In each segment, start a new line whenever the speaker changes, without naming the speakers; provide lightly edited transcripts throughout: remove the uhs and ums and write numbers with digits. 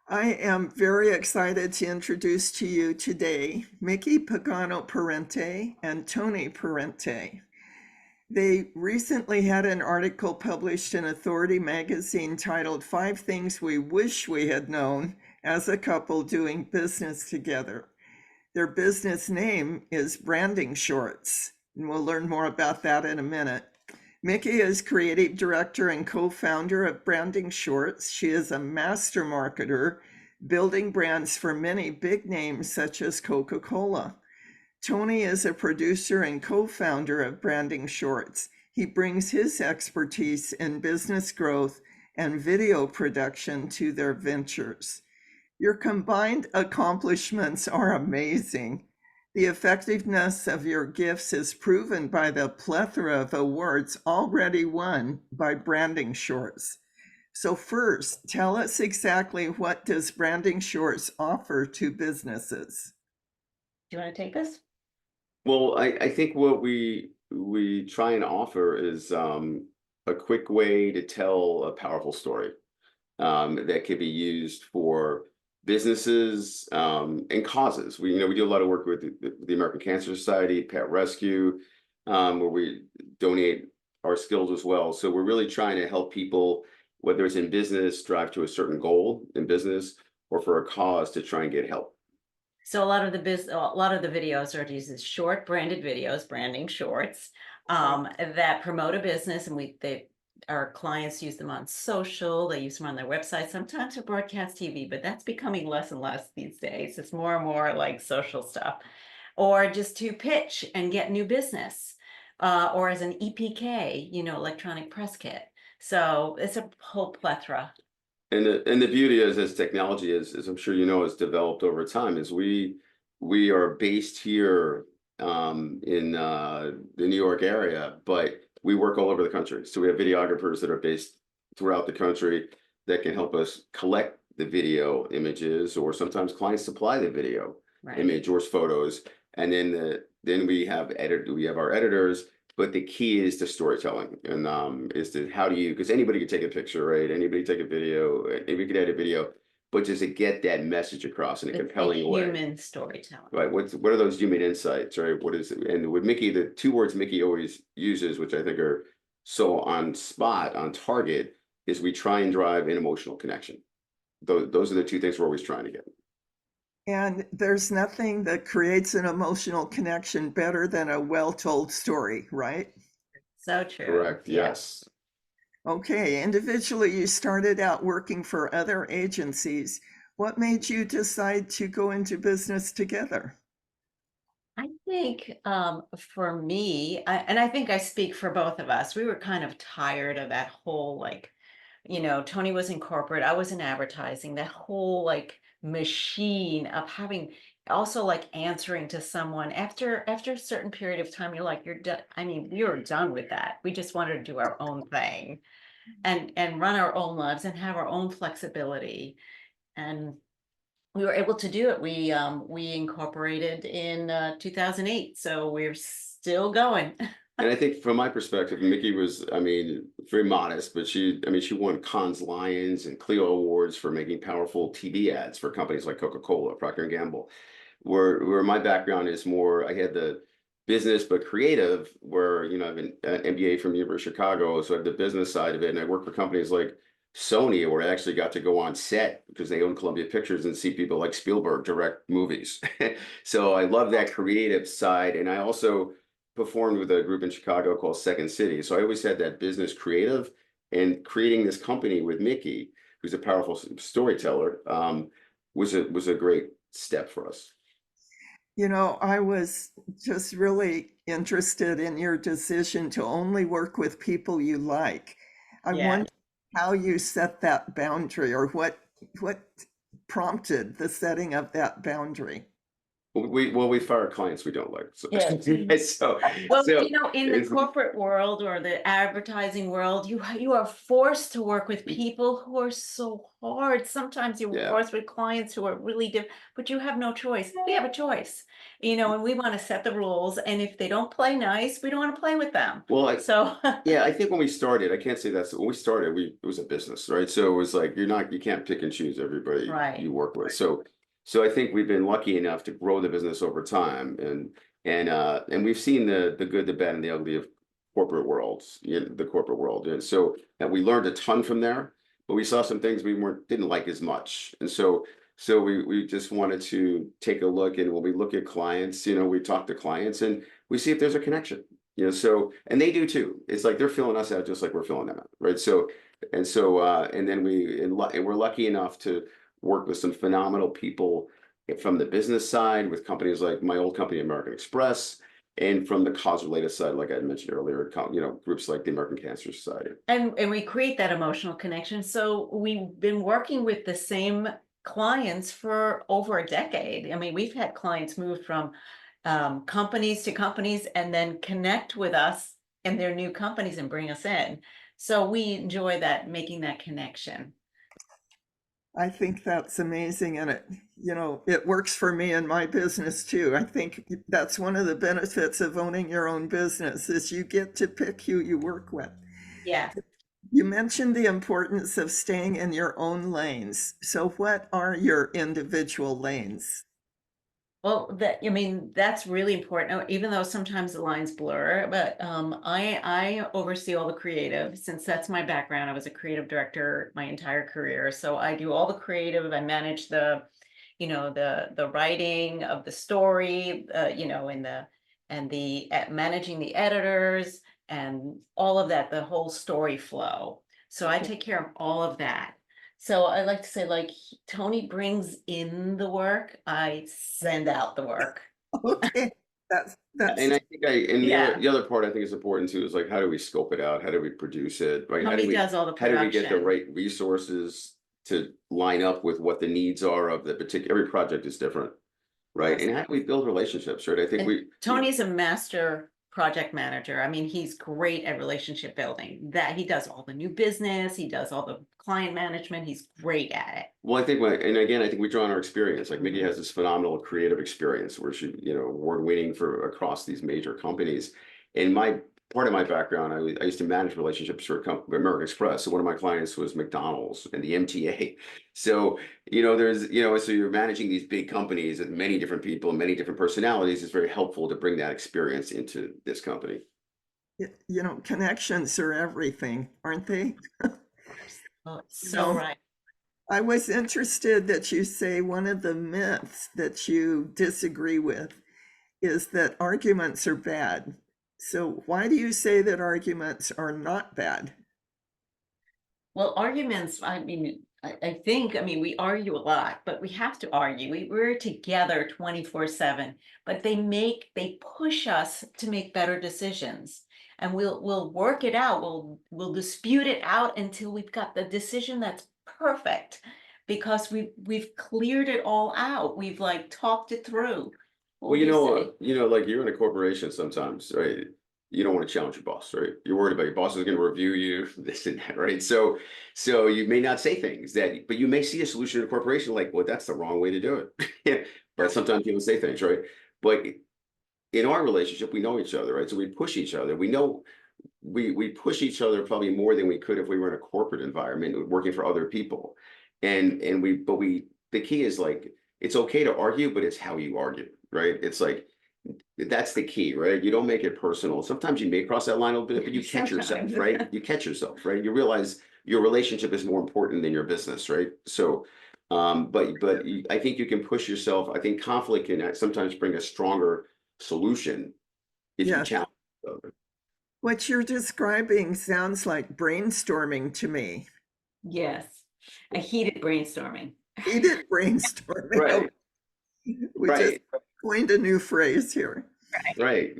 I am very excited to introduce to you today Mickey Pagano Parente and Tony Parente. They recently had an article published in Authority magazine titled Five Things We Wish We Had Known as a Couple Doing Business Together. Their business name is Branding Shorts, and we'll learn more about that in a minute. Mickey is creative director and co-founder of Branding Shorts. She is a master marketer, building brands for many big names such as Coca-Cola. Tony is a producer and co-founder of Branding Shorts. He brings his expertise in business growth and video production to their ventures. Your combined accomplishments are amazing. The effectiveness of your gifts is proven by the plethora of awards already won by Branding Shorts. So first, tell us exactly what does Branding Shorts offer to businesses?
Do you want to take this?
Well, I think what we try and offer is a quick way to tell a powerful story that can be used for businesses and causes. We do a lot of work with the American Cancer Society, Pet Rescue, where we donate our skills as well. So we're really trying to help people, whether it's in business, drive to a certain goal in business, or for a cause to try and get help.
So a lot of the videos are these short branded videos, branding shorts, that promote a business, and our clients use them on social. They use them on their website, sometimes for broadcast TV, but that's becoming less and less these days. It's more and more like social stuff, or just to pitch and get new business, or as an EPK, electronic press kit. So it's a whole plethora.
And the beauty is, as technology is, as I'm sure you know, has developed over time, is we are based here in the New York area, but we work all over the country. So we have videographers that are based throughout the country that can help us collect the video images, or sometimes clients supply the video
Right.
image or photos, and then we have our editors. But the key is to storytelling, and is to how do you, because anybody could take a picture, right? Anybody take a video, anybody could edit a video, but just to get that message across in a
It's
compelling way.
human storytelling.
Right. What are those human insights, right? What is it? And with Mickey, the two words Mickey always uses, which I think are so on spot, on target, is we try and drive an emotional connection. Those are the two things we're always trying to get.
And there's nothing that creates an emotional connection better than a well-told story, right?
So true.
Correct.
Yeah.
Yes.
Okay, individually, you started out working for other agencies. What made you decide to go into business together?
I think for me, and I think I speak for both of us, we were kind of tired of that whole Tony was in corporate, I was in advertising, that whole machine of having also answering to someone after a certain period of time, you're like, you're done. I mean, you're done with that. We just wanted to do our own thing and run our own lives and have our own flexibility. And we were able to do it. We incorporated in 2008, so we're still going.
And I think from my perspective, Mickey was, I mean, very modest, but she won Cannes Lions and Clio Awards for making powerful TV ads for companies like Coca-Cola, Procter and Gamble. Where my background is more, I had the business but creative, where I have an MBA from the University of Chicago, so I have the business side of it, and I work for companies like Sony, where I actually got to go on set because they own Columbia Pictures and see people like Spielberg direct movies. So I love that creative side, and I also performed with a group in Chicago called Second City. So I always had that business creative, and creating this company with Mickey, who's a powerful storyteller, was a great step for us.
I was just really interested in your decision to only work with people you like. I
Yeah.
wonder how you set that boundary, or what prompted the setting of that boundary.
we fire clients we don't like. So,
Yeah.
so,
Well,
so
you know, in the
it's,
corporate world or the advertising world, you are forced to work with people who are so hard. Sometimes you're
yeah.
forced with clients who are really but you have no choice. We have a choice, you know, and we want to set the rules. And if they don't play nice, we don't want to play with them.
Well,
So,
yeah, I think when we started, I can't say that's when we started, it was a business, right? So it was like you can't pick and choose everybody
right.
you work with. So I think we've been lucky enough to grow the business over time, and we've seen the good, the bad, and the ugly of corporate worlds, the corporate world, and so and we learned a ton from there, but we saw some things we didn't like as much, and so we just wanted to take a look, and when we look at clients, we talk to clients and we see if there's a connection. So, and they do too. It's like they're filling us out just like we're filling them out, right? And then and we're lucky enough to work with some phenomenal people from the business side with companies like my old company, American Express, and from the cause-related side, like I mentioned earlier, groups like the American Cancer Society.
And we create that emotional connection. So we've been working with the same clients for over a decade. I mean, we've had clients move from companies to companies and then connect with us and their new companies and bring us in. So we enjoy that, making that connection.
I think that's amazing. And it works for me in my business too. I think that's one of the benefits of owning your own business is you get to pick who you work with.
Yeah.
You mentioned the importance of staying in your own lanes. So what are your individual lanes?
Well, I mean, that's really important, even though sometimes the lines blur, but I oversee all the creative since that's my background. I was a creative director my entire career. So I do all the creative. I manage the writing of the story, managing the editors and all of that, the whole story flow. So I take care of all of that. So I like to say, like, Tony brings in the work, I send out the work.
Okay, that's
And I think the
Yeah.
the other part I think is important too is like how do we scope it out? How do we produce it? Right?
Tony does all the
How do we get the
production.
right resources to line up with what the needs are of the particular, every project is different, right?
Yes.
And how do we build relationships, right? I think
And Tony's a master project manager. I mean, he's great at relationship building. That he does all the new business, he does all the client management, he's great at it.
well, and again, I think we draw on our experience. Like Mickey has this phenomenal creative experience where she, award winning for across these major companies. And part of my background, I used to manage relationships for American Express. So one of my clients was McDonald's and the MTA. So, so you're managing these big companies and many different people, many different personalities. It's very helpful to bring that experience into this company.
connections are everything, aren't they?
Oh, so
No.
right.
I was interested that you say one of the myths that you disagree with is that arguments are bad. So why do you say that arguments are not bad?
Well, arguments, I mean, I mean, we argue a lot, but we have to argue. We're together 24/7, but they push us to make better decisions. And we'll work it out. We'll dispute it out until we've got the decision that's perfect because we've cleared it all out. We've like talked it through. What
Well,
would you say?
like you're in a corporation sometimes, right? You don't want to challenge your boss, right? You're worried about your boss is going to review you, this and that, right? So you may not say things but you may see a solution in a corporation like, well, that's the wrong way to do it. But sometimes you don't say things, right? But in our relationship, we know each other, right? So we push each other. We know we push each other probably more than we could if we were in a corporate environment working for other people. The key is like it's okay to argue, but it's how you argue, right? It's like that's the key, right? You don't make it personal. Sometimes you may cross that line a little bit, but you catch yourself,
Sometimes.
right? You catch yourself, right? You realize your relationship is more important than your business, right? So, I think you can push yourself. I think conflict can sometimes bring a stronger solution if you
Yes.
challenge each other.
What you're describing sounds like brainstorming to me.
Yes, a heated brainstorming.
Heated brainstorming.
Right,
We just
right,
coined a new phrase here.
right.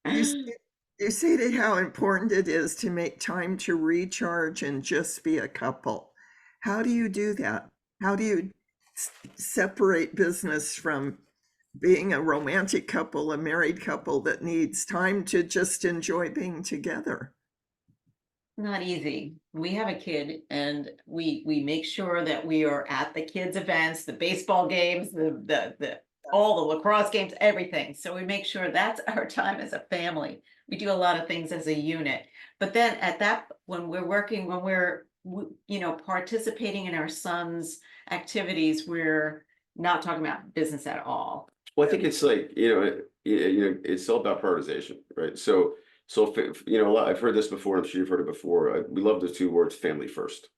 You stated how important it is to make time to recharge and just be a couple. How do you do that? How do you separate business from being a romantic couple, a married couple that needs time to just enjoy being together.
Not easy. We have a kid and we make sure that we are at the kids' events, the baseball games, the all the lacrosse games, everything. So we make sure that's our time as a family. We do a lot of things as a unit. But then at that, when we're working, when we're, you know, participating in our son's activities, we're not talking about business at all.
Well, I think it's like, it's all about prioritization, right? So, I've heard this before, I'm sure you've heard it before. We love the two words, family first,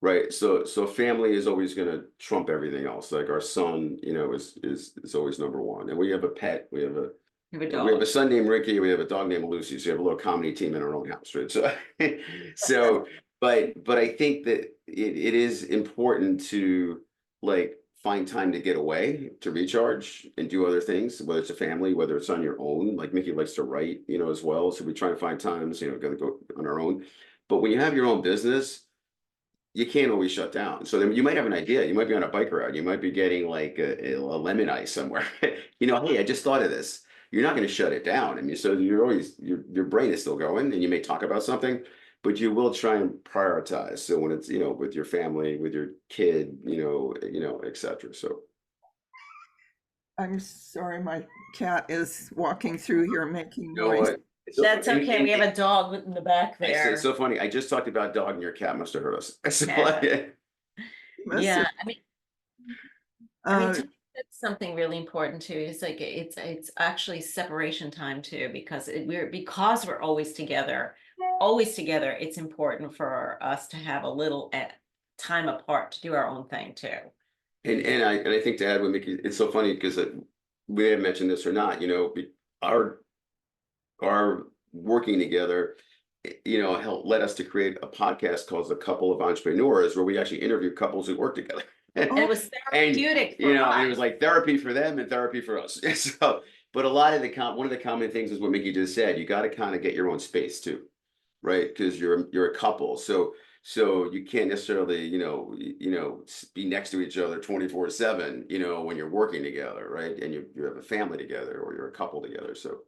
right? So family is always going to trump everything else. Like our son, is always number one. And we have a pet.
We have a
We have a
dog.
son named Ricky. We have a dog named Lucy. So we have a little comedy team in our own house, right? So, so, but I think that it is important to like find time to get away, to recharge and do other things, whether it's a family, whether it's on your own. Like Mickey likes to write, as well. So we try to find times, gotta go on our own. But when you have your own business, you can't always shut down. So then you might have an idea. You might be on a bike ride. You might be getting like a lemon ice somewhere. Hey, I just thought of this. You're not going to shut it down. I mean, so you're always your brain is still going, and you may talk about something, but you will try and prioritize. So when it's with your family, with your kid, etc. So
I'm sorry, my cat is walking through here making
you know
noise.
what? It's so
That's
funny.
okay. We have a dog in the back
It's
there.
so funny. I just talked about dog, and your cat must have heard us. So,
Yeah.
Must
Yeah,
have-
I mean,
uh,
Tony said something really important too. It's like it's actually separation time too, because we're always together, it's important for us to have a little time apart to do our own thing too.
And I think to add with Mickey, it's so funny because we may have mentioned this or not, our working together, helped led us to create a podcast called The Couple of Entrepreneurs, where we actually interview couples who work together.
And it was
And,
therapeutic for
and it
us.
was like therapy for them and therapy for us. So, but a lot of one of the common things is what Mickey just said. You got to kind of get your own space too, right? Because you're a couple, so you can't necessarily be next to each other 24/7, when you're working together, right? And you have a family together or you're a couple together. So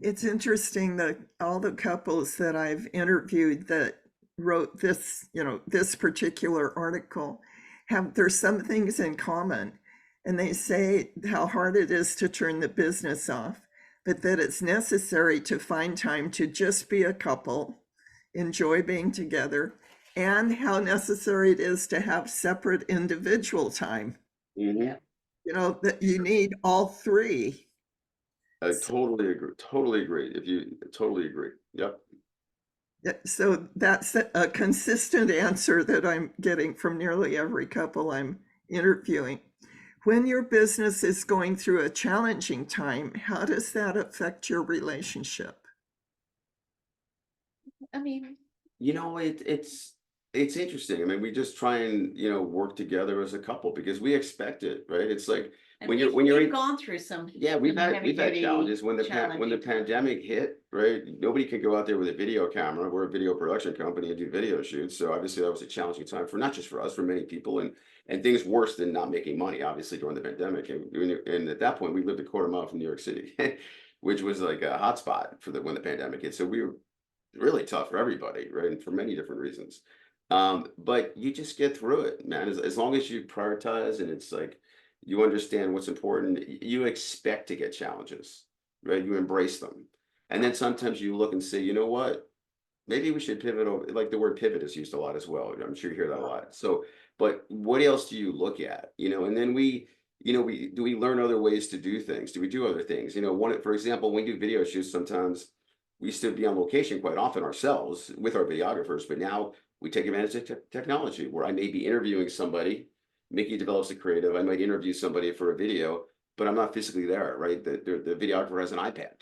it's interesting that all the couples that I've interviewed that wrote this, this particular article there's some things in common. And they say how hard it is to turn the business off, but that it's necessary to find time to just be a couple, enjoy being together, and how necessary it is to have separate individual time.
mhm.
That you need all three.
I totally agree. Totally agree. If you totally agree. Yep.
Yeah, so that's a consistent answer that I'm getting from nearly every couple I'm interviewing. When your business is going through a challenging time, how does that affect your relationship?
I mean,
It's interesting. I mean, we just try and work together as a couple because we expect it, right? It's like
and
when
we've
you're in,
gone through some.
yeah, we've had
heavy-duty
challenges when the
challenging
pandemic hit, right? Nobody could go out there with a video camera. We're a video production company and do video shoots, so obviously that was a challenging time for not just for us, for many people, and things worse than not making money, obviously during the pandemic. And at that point, we lived a quarter mile from New York City, which was like a hot spot for when the pandemic hit. So we were really tough for everybody, right? And for many different reasons. But you just get through it, man. As long as you prioritize and it's like you understand what's important, you expect to get challenges, right? You embrace them. And then sometimes you look and say, you know what? Maybe we should pivot over, like the word pivot is used a lot as well. I'm sure you hear that a lot. So, but what else do you look at? And then we learn other ways to do things? Do we do other things? For example, when we do video shoots, sometimes we used to be on location quite often ourselves with our videographers, but now we take advantage of technology where I may be interviewing somebody. Mickey develops a creative. I might interview somebody for a video, but I'm not physically there, right? The videographer has an iPad,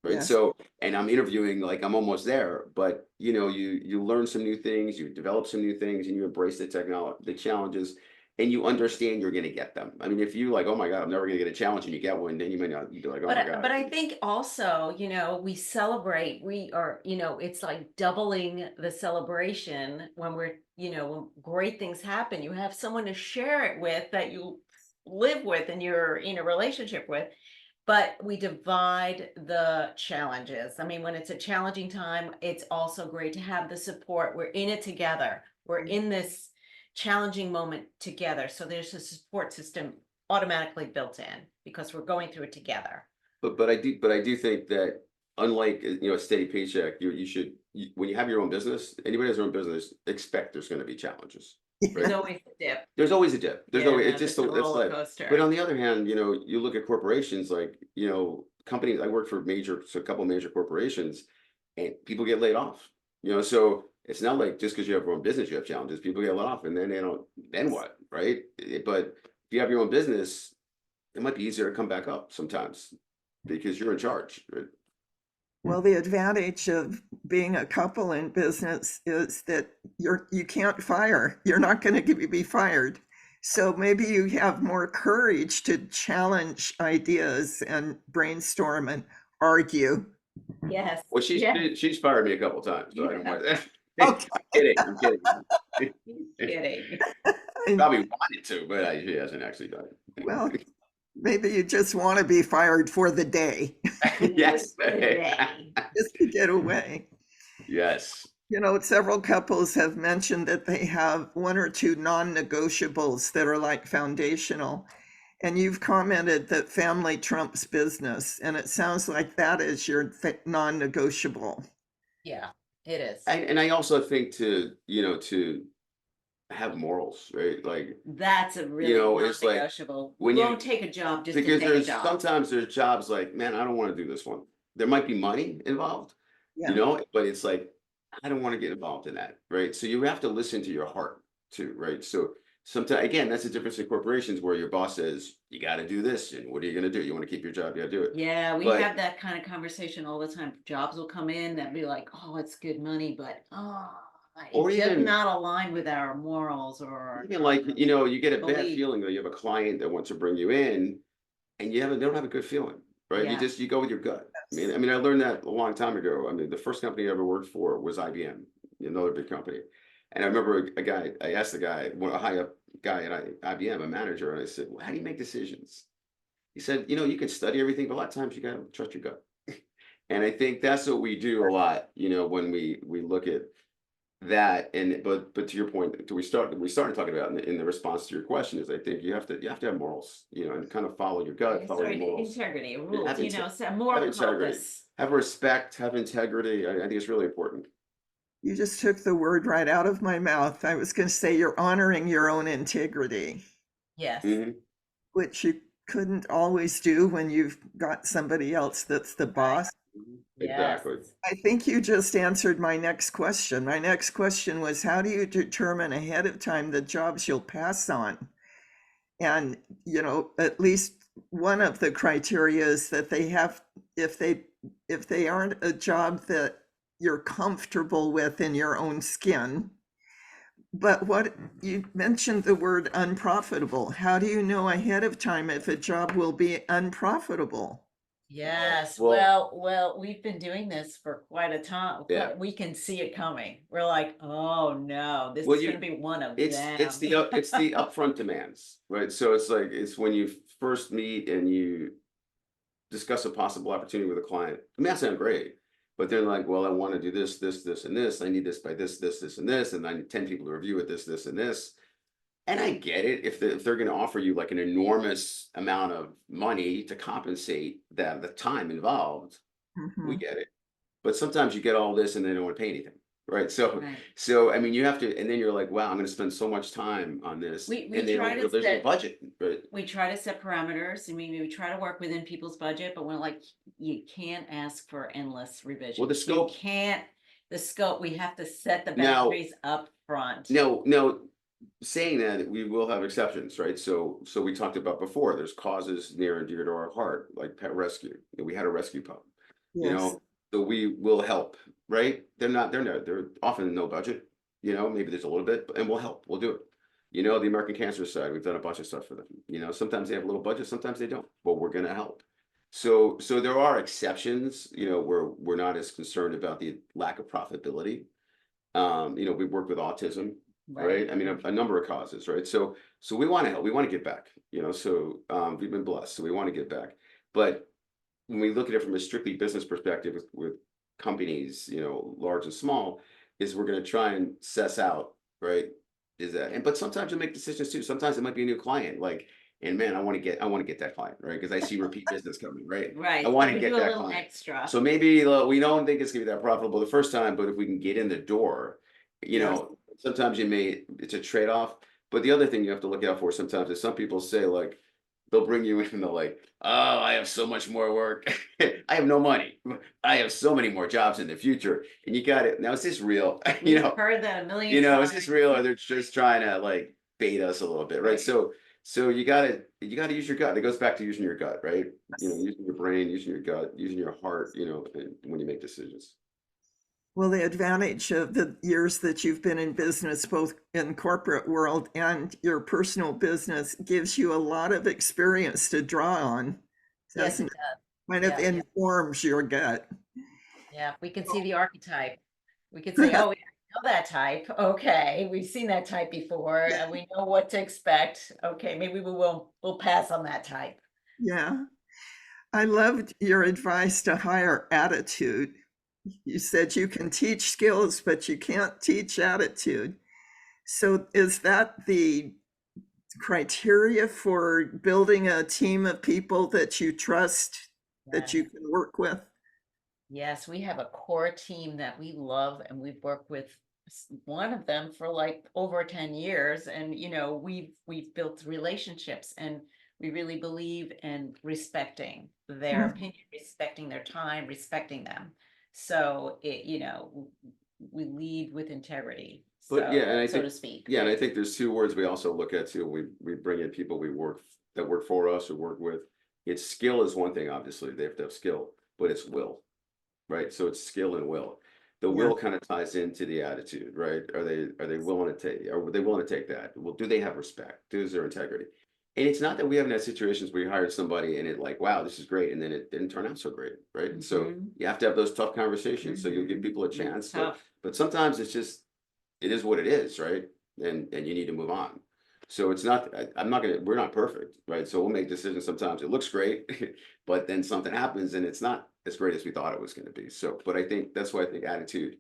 right?
Yes.
So, and I'm interviewing like I'm almost there, but you learn some new things, you develop some new things, and you embrace the technology, the challenges, and you understand you're going to get them. I mean, if you like, oh my God, I'm never going to get a challenge, and you get one, then you may not be like, oh my God.
But I think also, we celebrate, it's like doubling the celebration when when great things happen. You have someone to share it with that you live with and you're in a relationship with. But we divide the challenges. I mean, when it's a challenging time, it's also great to have the support. We're in it together. We're in this challenging moment together. So there's a support system automatically built in because we're going through it together.
But I do think that unlike, a steady paycheck, you should, when you have your own business, anybody has their own business, expect there's gonna be challenges.
There's
Right?
always a dip.
There's always a dip. There's
Yeah,
always,
no,
it's just,
a
it's
roller
like,
coaster.
but on the other hand, you look at corporations like, companies, I work for a couple major corporations and people get laid off. So it's not like just because you have your own business, you have challenges, people get laid off and then they don't, then what, right? But if you have your own business, it might be easier to come back up sometimes because you're in charge, right?
Well, the advantage of being a couple in business is that you can't fire. You're not going to be fired. So maybe you have more courage to challenge ideas and brainstorm and argue.
Yes.
Well,
yes.
she's fired me a couple times, so I don't want that.
Okay.
I'm kidding.
Kidding.
Probably wanted to, but she hasn't actually done it.
Well, maybe you just want to be fired for the day,
Yes.
just to get away.
Yes.
Several couples have mentioned that they have one or two non-negotiables that are like foundational. And you've commented that family trumps business, and it sounds like that is your non-negotiable.
Yeah, it is.
And I also think to have morals, right? Like,
That's a really
it's like
non-negotiable.
when
We
you-
won't take a job just to
because
take a
there's
job.
sometimes there's jobs like, man, I don't want to do this one. There might be money involved,
Yeah.
but it's like, I don't want to get involved in that, right? So you have to listen to your heart too, right? So sometimes, again, that's the difference in corporations where your boss says, you got to do this. And what are you going to do? You want to keep your job, you got to do it.
Yeah, we
But-
have that kind of conversation all the time. Jobs will come in that be like, oh, it's good money, but
Or
it's just
even-
not aligned with our morals or
Even like, you get a bad
belief.
feeling that you have a client that wants to bring you in and they don't have a good feeling, right?
Yeah.
You go with your gut. I mean, I learned that a long time ago. I mean, the first company I ever worked for was IBM, another big company. And I remember I asked the guy, a high up guy at IBM, a manager, and I said, well, how do you make decisions? He said, you can study everything, but a lot of times you got to trust your gut. And I think that's what we do a lot, when we look at that. And but to your point, we started talking about in the response to your question is I think you have to have morals, and kind of follow your gut, follow your morals,
integrity, rules,
have
so moral
integrity.
compass.
have respect, have integrity. I think it's really important.
You just took the word right out of my mouth. I was going to say you're honoring your own integrity,
Yes.
Mhm.
which you couldn't always do when you've got somebody else that's the boss.
Exactly.
Yes.
I think you just answered my next question. My next question was, how do you determine ahead of time the jobs you'll pass on? And, at least one of the criteria is that they have, if they aren't a job that you're comfortable with in your own skin. But what you mentioned the word unprofitable. How do you know ahead of time if a job will be unprofitable?
Yes,
Well-
well, we've been doing this for quite a time.
Yeah.
We can see it coming. We're like, oh no, this
Well,
is gonna be one of them.
It's the upfront demands, right? So it's when you first meet and you discuss a possible opportunity with a client. It may not sound great, but they're like, well, I want to do this, this, this, and this. I need this by this, and this, and I need 10 people to review it, this, and this. And I get it if they're going to offer you like an enormous amount of money to compensate the time involved, we
Mhm.
get it. But sometimes you get all this and they don't want to pay anything, right?
Right.
So I mean, you have to, and then you're like, wow, I'm going to spend so much time on this,
We
and they
try
don't.
to
There's no
set-
budget, right?
We try to set parameters. I mean, we try to work within people's budget, but we're like, you can't ask for endless revisions.
Well, the scope-
You can't, the scope, we have to set the
Now-
boundaries up front.
No, saying that we will have exceptions, right? So we talked about before, there's causes near and dear to our heart, like pet rescue. We had a rescue pup,
Yes.
so we will help, right? They're often no budget, maybe there's a little bit, and we'll help, we'll do it. The American Cancer Society, we've done a bunch of stuff for them. Sometimes they have a little budget, sometimes they don't, but we're gonna help. So there are exceptions, where we're not as concerned about the lack of profitability. We work with autism, right? I mean, a number of causes, right? So we want to help, we want to give back, so we've been blessed, so we want to give back. But when we look at it from a strictly business perspective with companies, large and small, is we're going to try and suss out, right? Is that, and but sometimes you make decisions too. Sometimes it might be a new client, like, and man, I want to get that client, right? Because I see repeat business coming, right?
Right,
I
so
want to
we
get
do a
that
little
client.
extra.
So maybe we don't think it's gonna be that profitable the first time, but if we can get in the door,
Yes.
sometimes it's a trade-off. But the other thing you have to look out for sometimes is some people say like, they'll bring you in and they're like, oh, I have so much more work. I have no money. I have so many more jobs in the future. And you got it. Now, is this real?
We've heard that a million
Is this
times.
real or they're just trying to like bait us a little bit, right?
Right.
So you gotta use your gut. It goes back to using your gut, right? Using your brain, using your gut, using your heart, and when you make decisions.
Well, the advantage of the years that you've been in business, both in corporate world and your personal business, gives you a lot of experience to draw on.
Yes,
Doesn't
it
it?
does.
Kind of
Yeah,
informs your gut.
yeah, we can see the archetype. We could say, oh, we know that type. Okay, we've seen that type before and we know what to expect. Okay, maybe we'll pass on that type.
Yeah. I loved your advice to hire attitude. You said you can teach skills, but you can't teach attitude. So is that the criteria for building a team of people that you trust, that you
Yes.
can work with?
Yes, we have a core team that we love and we've worked with one of them for like over 10 years and we've built relationships and we really believe in respecting their
Mhm.
opinion, respecting their time, respecting them. So we lead with integrity,
But yeah, and
so
I
so
think
to speak.
yeah, and I think there's two words we also look at too. We bring in people that work for us or work with. It's skill is one thing, obviously. They have to have skill, but it's will. Right? So it's skill and will. The
Yeah,
will kind of ties into the attitude, right? Are they willing to take are they willing to take that? Well, do they have respect? Is there integrity? And it's not that we haven't had situations where you hired somebody and it like, wow, this is great, and then it didn't turn out so great, right? And so
Mhm.
you have to have those tough conversations. So you'll give
Mhm.
people a
It's
chance, but
tough.
sometimes it is what it is, right? And you need to move on. So it's not, I'm not gonna, we're not perfect, right? So we'll make decisions sometimes. It looks great, but then something happens and it's not as great as we thought it was gonna be. So, but I think that's why I think attitude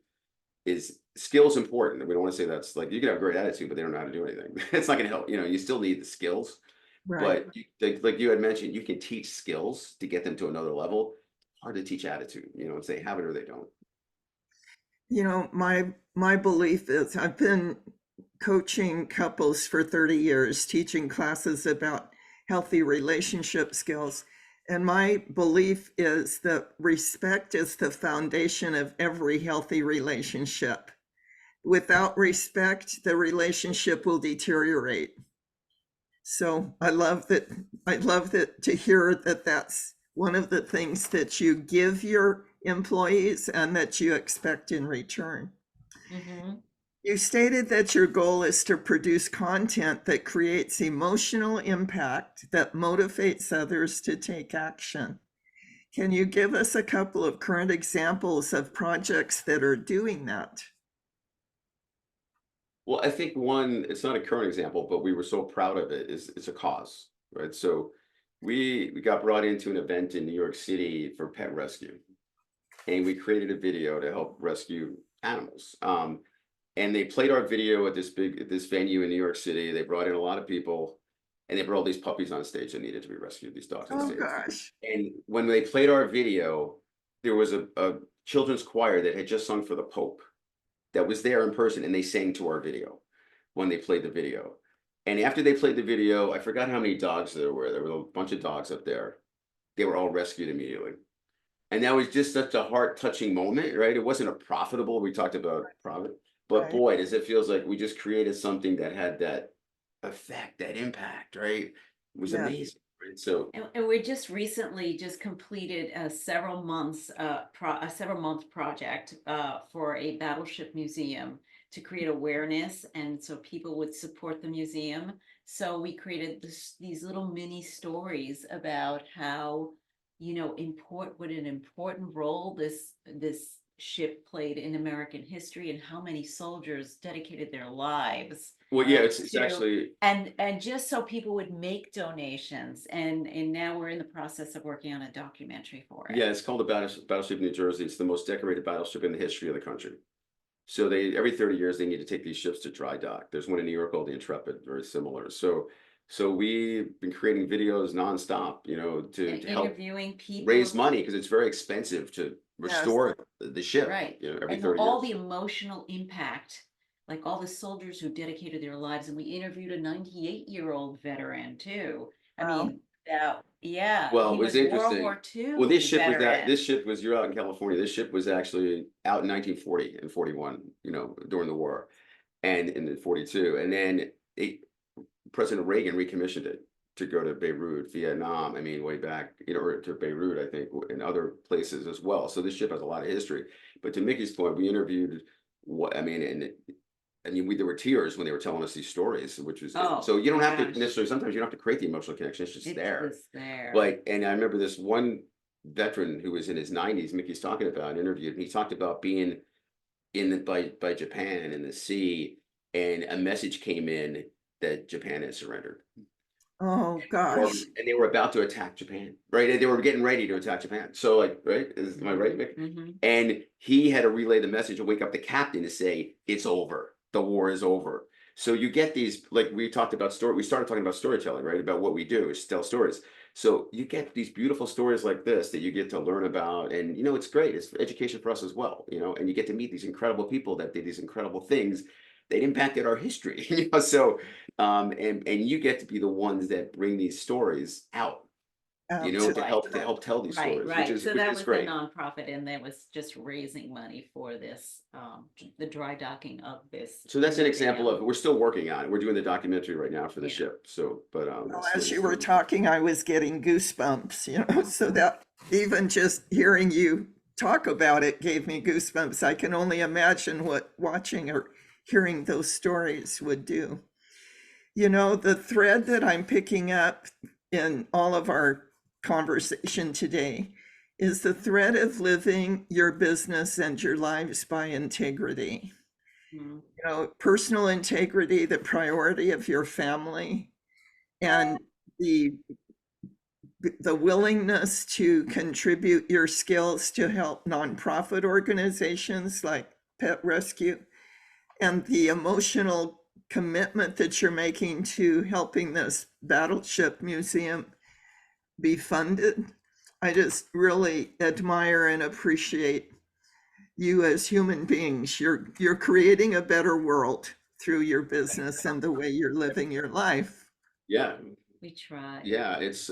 is skills important. And we don't want to say that's like you can have a great attitude, but they don't know how to do anything. It's not gonna help. You still need the skills,
right.
but like you had mentioned, you can teach skills to get them to another level. Hard to teach attitude, it's they have it or they don't.
My belief is I've been coaching couples for 30 years, teaching classes about healthy relationship skills. And my belief is that respect is the foundation of every healthy relationship. Without respect, the relationship will deteriorate. So I love that to hear that that's one of the things that you give your employees and that you expect in return.
Mhm.
You stated that your goal is to produce content that creates emotional impact that motivates others to take action. Can you give us a couple of current examples of projects that are doing that?
Well, I think one, it's not a current example, but we were so proud of it is it's a cause, right? So we got brought into an event in New York City for pet rescue, and we created a video to help rescue animals. And they played our video at this venue in New York City. They brought in a lot of people, and they brought all these puppies on stage that needed to be rescued, these dogs on
Oh
stage.
gosh.
And when they played our video, there was a children's choir that had just sung for the Pope that was there in person, and they sang to our video when they played the video. And after they played the video, I forgot how many dogs there were. There were a bunch of dogs up there. They were all rescued immediately. And that was just such a heart touching moment, right? It wasn't a profitable, we talked about profit, but
Right.
boy, does it feels like we just created something that had that effect, that impact, right? It was
Yeah.
amazing, right? So,
And we just recently just completed a several month project for a battleship museum to create awareness, and so people would support the museum. So we created these little mini stories about how what an important role this ship played in American history and how many soldiers dedicated their lives
Well, yeah, it's
to,
actually,
and just so people would make donations, and now we're in the process of working on a documentary for
yeah,
it.
it's called the Battleship New Jersey. It's the most decorated battleship in the history of the country. So they every 30 years they need to take these ships to dry dock. There's one in New York called the Intrepid, very similar. So we've been creating videos nonstop, to
And
help
interviewing people.
raise money because it's very expensive to restore the ship,
Right.
every
And
30
all
years.
the emotional impact, like all the soldiers who dedicated their lives, and we interviewed a 98-year-old veteran too. I
Wow.
mean, yeah,
Well,
he
it was
was World
interesting.
War II
Well,
veteran.
this ship was, you're out in California. This ship was actually out in 1940 and 41, during the war, and in 42, and then President Reagan recommissioned it to go to Beirut, Vietnam. I mean, way back, or to Beirut, I think, and other places as well. So this ship has a lot of history. But to Mickey's point, we interviewed there were tears when they were telling us these stories, which was
Oh,
so you don't have to
gosh.
necessarily. Sometimes you don't have to create the emotional connection. It's just
It
there.
was there.
Like, and I remember this one veteran who was in his 90s. Mickey's talking about, interviewed, and he talked about being by Japan in the sea, and a message came in that Japan had surrendered.
Oh, gosh.
And they were about to attack Japan, right? And they were getting ready to attack Japan. So, like, right? Am I right, Mick?
Mhm.
And he had to relay the message and wake up the captain to say, it's over. The war is over. So you get these, like we talked about we started talking about storytelling, right? About what we do is tell stories. So you get these beautiful stories like this that you get to learn about. And, it's great. It's education for us as well, and you get to meet these incredible people that did these incredible things that impacted our history. So and you get to be the ones that bring these stories out, to help tell these
Right,
stories,
right. So
which
that
is
was the
great.
nonprofit, and that was just raising money for this, the dry docking of this.
So that's an example
museum.
of, we're still working on it. We're doing the documentary right now for the
Yeah.
ship. So, but
Well,
it's
as
still-
you were talking, I was getting goosebumps, so that even just hearing you talk about it gave me goosebumps. I can only imagine what watching or hearing those stories would do. The thread that I'm picking up in all of our conversation today is the thread of living your business and your lives by integrity.
Mhm.
Personal integrity, the priority of your family, and the willingness to contribute your skills to help nonprofit organizations like Pet Rescue, and the emotional commitment that you're making to helping this battleship museum be funded. I just really admire and appreciate you as human beings. You're creating a better world through your business and the way you're living your life.
Yeah,
We tried.
yeah. It's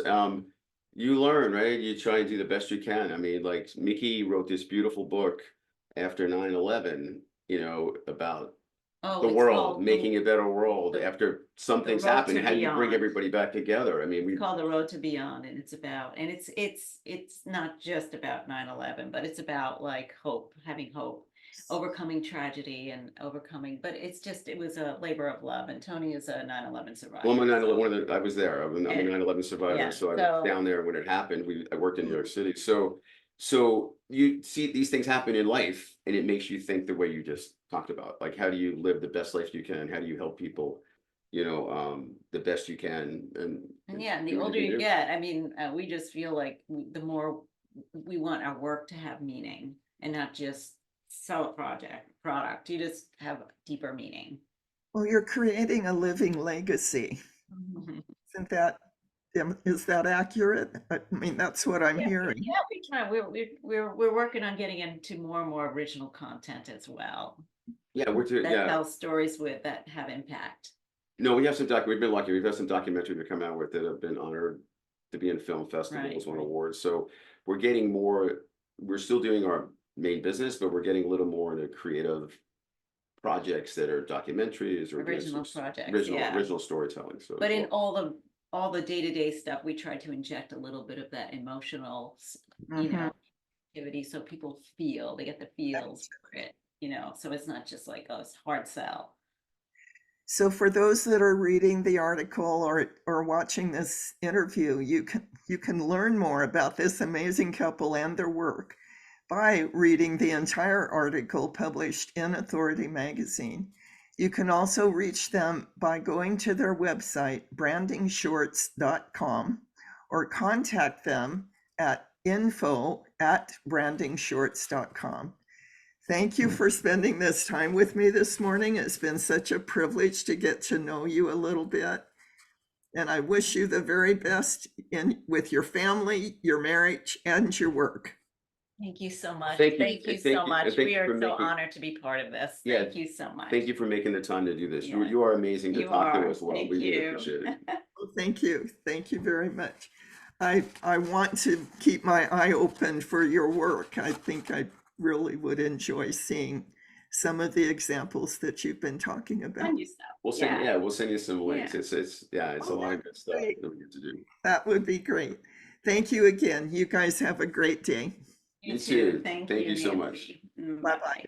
you learn, right? You try and do the best you can. I mean, like Mickey wrote this beautiful book after 9/11, about
Oh,
the
it's
world,
called
making a better world
the-
after some
the
things
Road
happen.
to
How do you bring
Beyond.
everybody back together? I mean,
It's called The Road to Beyond, and it's not just about 9/11, but it's about like hope, having hope, overcoming tragedy and overcoming, but it was a labor of love, and Tony is a 9/11 survivor.
well, I'm a 9/11, I was there. I'm a
And-
9/11 survivor,
yeah,
so I
so-
was down there when it happened. I worked in New York City. So you see these things happen in life, and it makes you think the way you just talked about. Like, how do you live the best life you can? How do you help people, the best you can?
And yeah, and the
do what
older
can
you
do.
get, I mean, we just feel like the more we want our work to have meaning and not just sell a product. You just have deeper meaning.
Well, you're creating a living legacy. Is that accurate? I mean, that's what I'm hearing.
Yeah, we try. We're working on getting into more and more original content as well.
Yeah,
That tells stories that have impact.
No, we have we've been lucky. We've had some documentaries to come out with that have been honored to be in film festivals, won
Right.
awards. So we're getting more. We're still doing our main business, but we're getting a little more into creative projects that are documentaries or
Original projects,
original storytelling. So,
But in all the day-to-day stuff, we try to inject a little bit of that emotional,
Mhm.
activity, so people they get the feels for it, so it's not just like, oh, it's hard sell.
So for those that are reading the article or watching this interview, you can learn more about this amazing couple and their work by reading the entire article published in Authority Magazine. You can also reach them by going to their website, brandingshorts.com, or contact them at info@brandingshorts.com. Thank you for spending this time with me this morning. It's been such a privilege to get to know you a little bit. And I wish you the very best with your family, your marriage, and your work.
Thank you so much.
Thank you.
Thank you
Thank you.
so
And
much.
thank
We
you
are
for
so
making-
honored to be part of this.
Yeah.
Thank you so much.
Thank you for making the time to do this.
Yeah.
You are amazing to
You
talk to
are.
as well.
Thank
We really
you.
appreciate it.
Well, thank you. Thank you very much. I want to keep my eye open for your work. I think I really would enjoy seeing some of the examples that you've been talking about.
Fun stuff.
We'll send,
Yeah.
we'll send you some links.
Yeah.
It's a
Oh,
lot of good stuff
great.
that we get to do.
That would be great. Thank you again. You guys have a great day.
You too.
Thank
Thank
you
you so much.
Nancy.
Bye-bye.